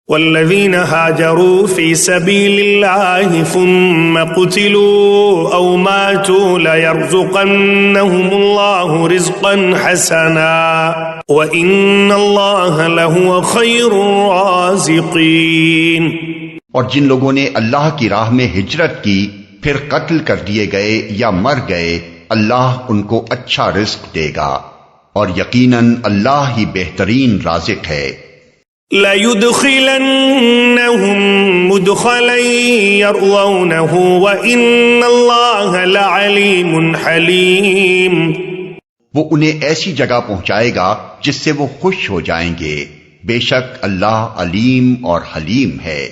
والذين هاجروا في سبيل الله ثم قتلوا أو ماتوا ليرزقنهم الله رزقا حسنا وإن الله لهو خير الرازقين۔ اور جن لوگوں نے اللہ کی راہ میں ہجرت کی پھر قتل کر دیے گئے یا مر گئے، اللہ ان کو اچھا رزق دے گا، اور یقیناً اللہ ہی بہترین رازق ہے۔ لَيُدْخِلَنَّهُمْ مُدْخَلًا يَرْضَوْنَهُ وَإِنَّ اللَّهَ لَعَلِيمٌ حَلِيمٌ۔ وہ انہیں ایسی جگہ پہنچائے گا جس سے وہ خوش ہو جائیں گے، بے شک اللہ علیم اور حلیم ہے۔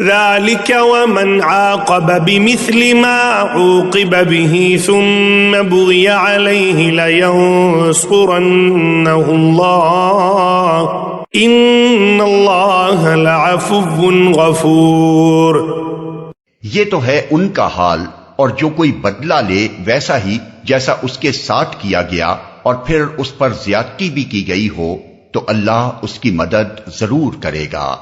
ذَلِكَ وَمَنْ عَاقَبَ بِمِثْلِ مَا عُوقِبَ بِهِ ثُمَّ بُغِيَ عَلَيْهِ لَيَنصُرَنَّهُ اللَّهُ إِنَّ اللَّهَ لَعَفُوٌّ غَفُورٌ۔ یہ تو ہے ان کا حال، اور جو کوئی بدلہ لے ویسا ہی جیسا اس کے ساتھ کیا گیا اور پھر اس پر زیادتی بھی کی گئی ہو تو اللہ اس کی مدد ضرور کرے گا۔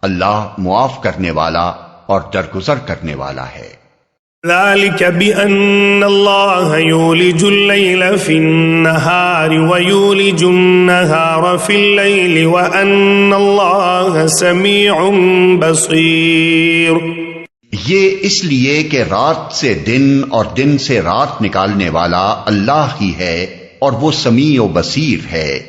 اللہ معاف کرنے والا اور درگزر کرنے والا ہے۔ ذلك بأن الله يولج الليل في النهار ويولج النهار في الليل وأن الله سميع بصير۔ یہ اس لیے کہ رات سے دن اور دن سے رات نکالنے والا اللہ ہی ہے اور وہ سمیع و بصیر ہے۔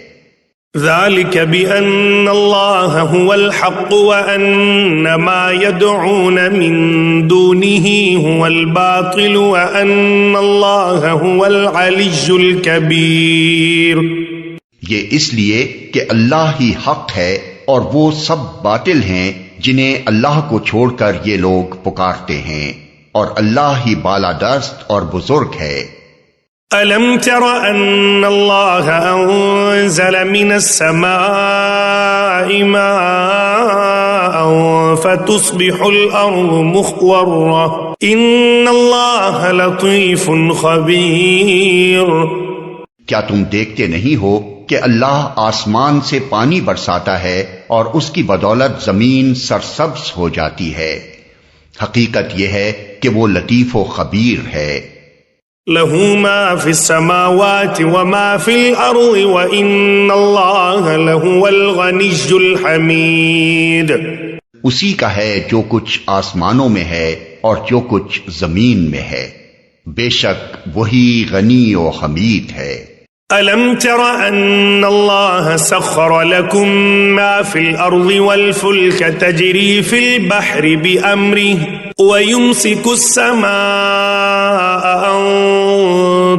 ذلك بأن الله هو الحق وأن ما يدعون من دونه هو الباطل وأن الله هو العلي الكبير۔ یہ اس لیے کہ اللہ ہی حق ہے اور وہ سب باطل ہیں جنہیں اللہ کو چھوڑ کر یہ لوگ پکارتے ہیں، اور اللہ ہی بالادست اور بزرگ ہے۔ أَلَمْ تَرَ أَنَّ اللَّهَ أَنزَلَ مِنَ السَّمَاءِ مَاءً فَتُصْبِحُ الْأَرْضُ مُخْضَرَّةً إِنَّ اللَّهَ لَطِيفٌ خَبِيرٌ۔ کیا تم دیکھتے نہیں ہو کہ اللہ آسمان سے پانی برساتا ہے اور اس کی بدولت زمین سرسبز ہو جاتی ہے؟ حقیقت یہ ہے کہ وہ لطیف و خبیر ہے۔ له ما في السماوات وما في الأرض وإن الله لهو الغني الحميد۔ اسی کا ہے جو کچھ آسمانوں میں ہے اور جو کچھ زمین میں ہے، بے شک وہی غنی و حمید ہے۔ أَلَمْ تَرَ أَنَّ اللَّهَ سَخَّرَ لَكُم مَّا فِي الْأَرْضِ وَالْفُلْكَ تَجْرِي فِي الْبَحْرِ بِأَمْرِهِ وَيُمْسِكُ السَّمَاءَ أَن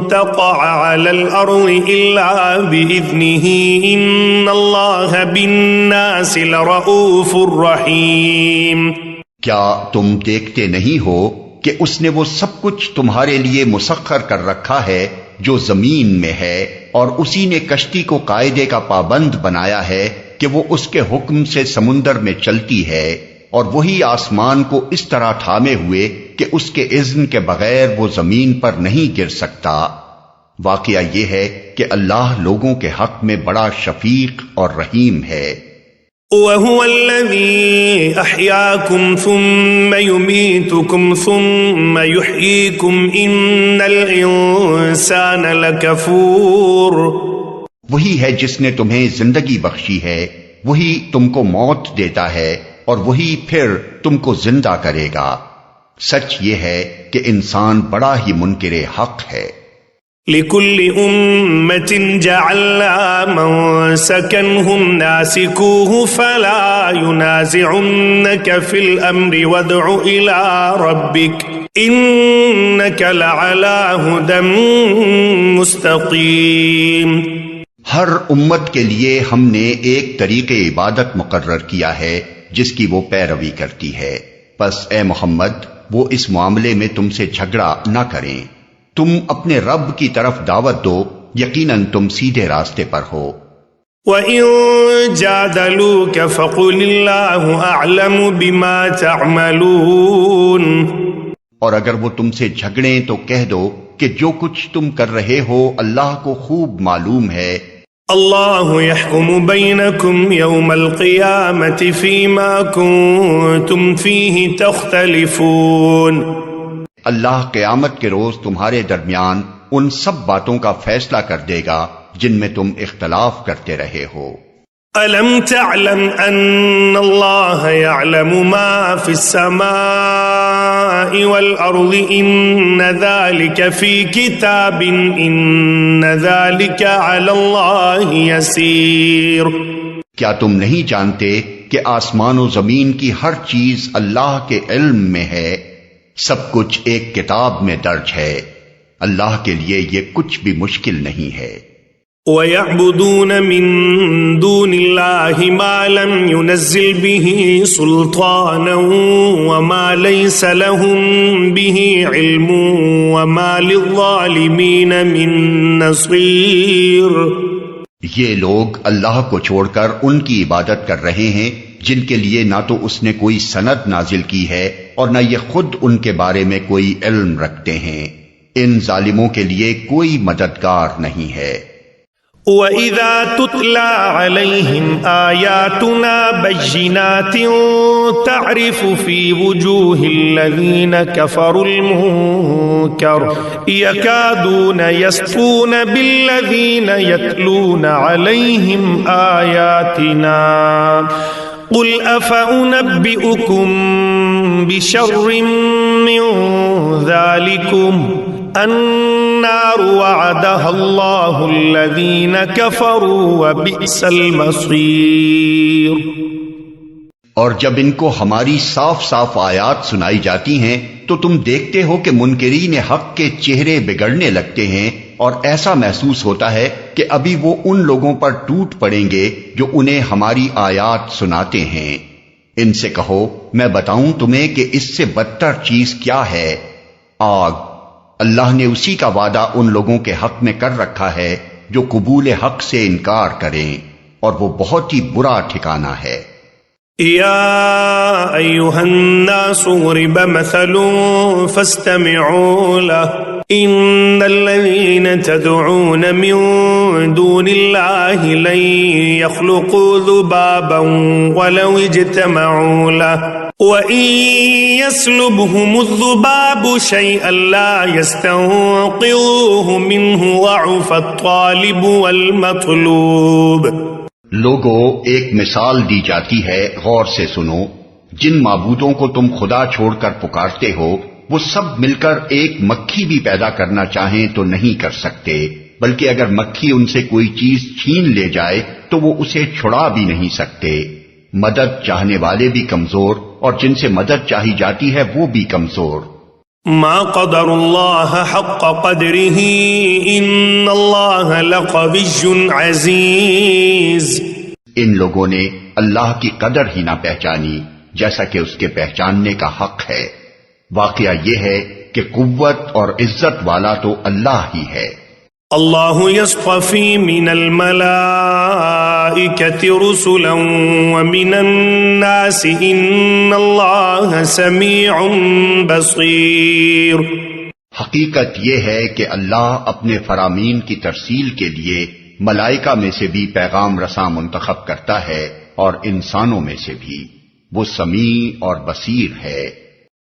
تَقَعَ عَلَى الْأَرْضِ إِلَّا بِإِذْنِهِ إِنَّ اللَّهَ بِالنَّاسِ لَرَءُوفٌ رَحِيمٌ۔ کیا تم دیکھتے نہیں ہو کہ اس نے وہ سب کچھ تمہارے لیے مسخر کر رکھا ہے جو زمین میں ہے، اور اسی نے کشتی کو قاعدے کا پابند بنایا ہے کہ وہ اس کے حکم سے سمندر میں چلتی ہے، اور وہی آسمان کو اس طرح تھامے ہوئے کہ اس کے اذن کے بغیر وہ زمین پر نہیں گر سکتا۔ واقعہ یہ ہے کہ اللہ لوگوں کے حق میں بڑا شفیق اور رحیم ہے۔ وَهُوَ الَّذِي أَحْيَاكُمْ ثُمَّ يُمِيتُكُمْ ثُمَّ يُحْيِيكُمْ إِنَّ الْإِنسَانَ لَكَفُورٌ۔ وہی ہے جس نے تمہیں زندگی بخشی ہے، وہی تم کو موت دیتا ہے، اور وہی پھر تم کو زندہ کرے گا۔ سچ یہ ہے کہ انسان بڑا ہی منکر حق ہے۔ لِكُلِّ أُمَّةٍ جَعَلْنَا مَنسَكًا هُمْ نَاسِكُوهُ فَلَا يُنَازِعُنَّكَ فِي الْأَمْرِ وَادْعُ إِلَى رَبِّكَ إِنَّكَ لَعَلَى هُدًى مُسْتَقِيمٍ۔ ہر امت کے لیے ہم نے ایک طریقے عبادت مقرر کیا ہے جس کی وہ پیروی کرتی ہے، پس اے محمد وہ اس معاملے میں تم سے جھگڑا نہ کریں، تم اپنے رب کی طرف دعوت دو، یقیناً تم سیدھے راستے پر ہو۔ وَإِن جَادَلُوكَ فَقُلِ اللَّهُ أَعْلَمُ بِمَا تَعْمَلُونَ۔ اور اگر وہ تم سے جھگڑیں تو کہہ دو کہ جو کچھ تم کر رہے ہو اللہ کو خوب معلوم ہے۔ الله يحكم بينكم يوم القيامة فيما كنتم فيه تختلفون. اللہ قیامت کے روز تمہارے درمیان ان سب باتوں کا فیصلہ کر دے گا جن میں تم اختلاف کرتے رہے ہو. ألم تعلم أن الله يعلم ما في السماء والأرض إن ذلك في كتاب إن ذلك على الله يسير. کیا تم نہیں جانتے کہ آسمان و زمین کی ہر چیز اللہ کے علم میں ہے؟ سب کچھ ایک کتاب میں درج ہے. اللہ کے لیے یہ کچھ بھی مشکل نہیں ہے. وَيَعْبُدُونَ مِن دُونِ اللَّهِ مَا لَمْ يُنَزِّلْ بِهِ سُلْطَانًا وَمَا لَيْسَ لَهُم بِهِ عِلْمٌ وَمَا لِلظَّالِمِينَ مِن نَصِيرٍ. یہ لوگ اللہ کو چھوڑ کر ان کی عبادت کر رہے ہیں جن کے لیے نہ تو اس نے کوئی سند نازل کی ہے اور نہ یہ خود ان کے بارے میں کوئی علم رکھتے ہیں. ان ظالموں کے لیے کوئی مددگار نہیں ہے. وَإِذَا تُتْلَى عَلَيْهِمْ آيَاتُنَا بَيِّنَاتٍ تَعْرِفُ فِي وُجُوهِ الَّذِينَ كَفَرُوا الْمُنكَرَ يَكَادُونَ يَسْطُونَ بِالَّذِينَ يَتْلُونَ عَلَيْهِمْ آيَاتِنَا قُلْ أَفَأُنَبِّئُكُمْ بِشَرٍّ مِّن ذَلِكُمْ النار وعدها الله الذين كفروا وبئس المصير. اور جب ان کو ہماری صاف صاف آیات سنائی جاتی ہیں تو تم دیکھتے ہو کہ منکرین حق کے چہرے بگڑنے لگتے ہیں اور ایسا محسوس ہوتا ہے کہ ابھی وہ ان لوگوں پر ٹوٹ پڑیں گے جو انہیں ہماری آیات سناتے ہیں. ان سے کہو میں بتاؤں تمہیں کہ اس سے بدتر چیز کیا ہے؟ آگ. اللہ نے اسی کا وعدہ ان لوگوں کے حق میں کر رکھا ہے جو قبول حق سے انکار کریں، اور وہ بہت ہی برا ٹھکانہ ہے. یا ایھا الناس ضرب مثل فاستمعوا له ان الذين تدعون من دون الله لن يخلقوا ذبابا ولو اجتمعوا له وَإِن يَسْلُبْهُمُ الذُّبَابُ شَيْئًا لَا يَسْتَنقِذُوهُ مِنْهُ ضَعُفَ الطَّالِبُ وَالْمَطْلُوبُ. لوگو ایک مثال دی جاتی ہے، غور سے سنو. جن معبودوں کو تم خدا چھوڑ کر پکارتے ہو وہ سب مل کر ایک مکھی بھی پیدا کرنا چاہیں تو نہیں کر سکتے، بلکہ اگر مکھی ان سے کوئی چیز چھین لے جائے تو وہ اسے چھڑا بھی نہیں سکتے. مدد چاہنے والے بھی کمزور اور جن سے مدد چاہی جاتی ہے وہ بھی کمزور. ما قدر اللہ حق قدرہ ان اللہ لقوی عزیز. ان لوگوں نے اللہ کی قدر ہی نہ پہچانی جیسا کہ اس کے پہچاننے کا حق ہے. واقعہ یہ ہے کہ قوت اور عزت والا تو اللہ ہی ہے. اللہ یصطفی من الملائکۃ رسلا ومن الناس ان اللہ سمیع بصیر. حقیقت یہ ہے کہ اللہ اپنے فرامین کی ترسیل کے لیے ملائکہ میں سے بھی پیغام رساں منتخب کرتا ہے اور انسانوں میں سے بھی. وہ سمیع اور بصیر ہے.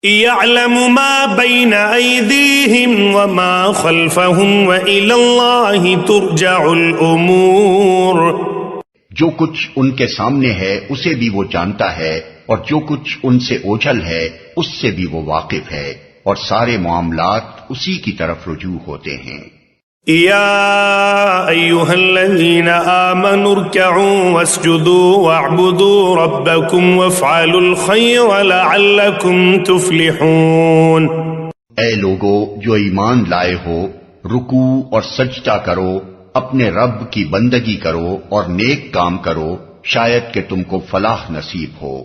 يعلم ما بين أيديهم وما خلفهم وإلى الله ترجع الأمور. جو کچھ ان کے سامنے ہے اسے بھی وہ جانتا ہے اور جو کچھ ان سے اوجھل ہے اس سے بھی وہ واقف ہے، اور سارے معاملات اسی کی طرف رجوع ہوتے ہیں. يا أيها الذين آمنوا اركعوا واسجدوا واعبدوا ربكم وافعلوا الخير لعلكم تفلحون. اے لوگو جو ایمان لائے ہو، رکوع اور سجدہ کرو، اپنے رب کی بندگی کرو اور نیک کام کرو، شاید کہ تم کو فلاح نصیب ہو.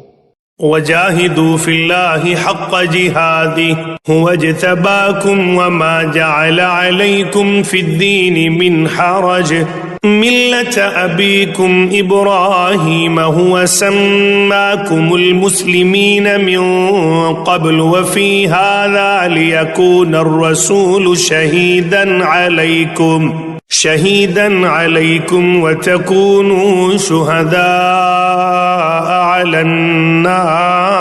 وجاهدوا في الله حق جهاده هو اجتباكم وما جعل عليكم في الدين من حرج ملة أبيكم إبراهيم هو سماكم المسلمين من قبل وفي هذا ليكون الرسول شهيدا عليكم شهيدا عليكم وتكونوا شهداء على الناس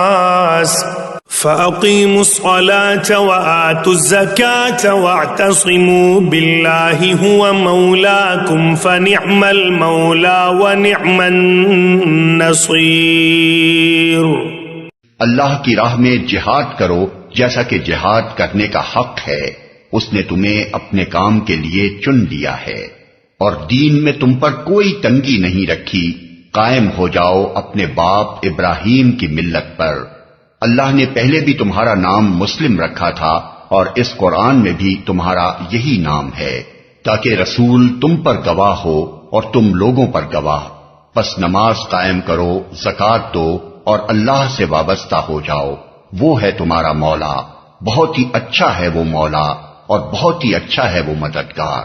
فأقيموا الصلاة وآتوا الزكاة واعتصموا بالله هو مولاكم فنعم المولى ونعم النصير۔ اللہ کی راہ میں جہاد کرو جیسا کہ جہاد کرنے کا حق ہے، اس نے تمہیں اپنے کام کے لیے چن لیا ہے، اور دین میں تم پر کوئی تنگی نہیں رکھی، قائم ہو جاؤ اپنے باپ ابراہیم کی ملت پر۔ اللہ نے پہلے بھی تمہارا نام مسلم رکھا تھا، اور اس قرآن میں بھی تمہارا یہی نام ہے، تاکہ رسول تم پر گواہ ہو اور تم لوگوں پر گواہ۔ پس نماز قائم کرو، زکات دو، اور اللہ سے وابستہ ہو جاؤ، وہ ہے تمہارا مولا، بہت ہی اچھا ہے وہ مولا اور بہت ہی اچھا ہے وہ مددگار۔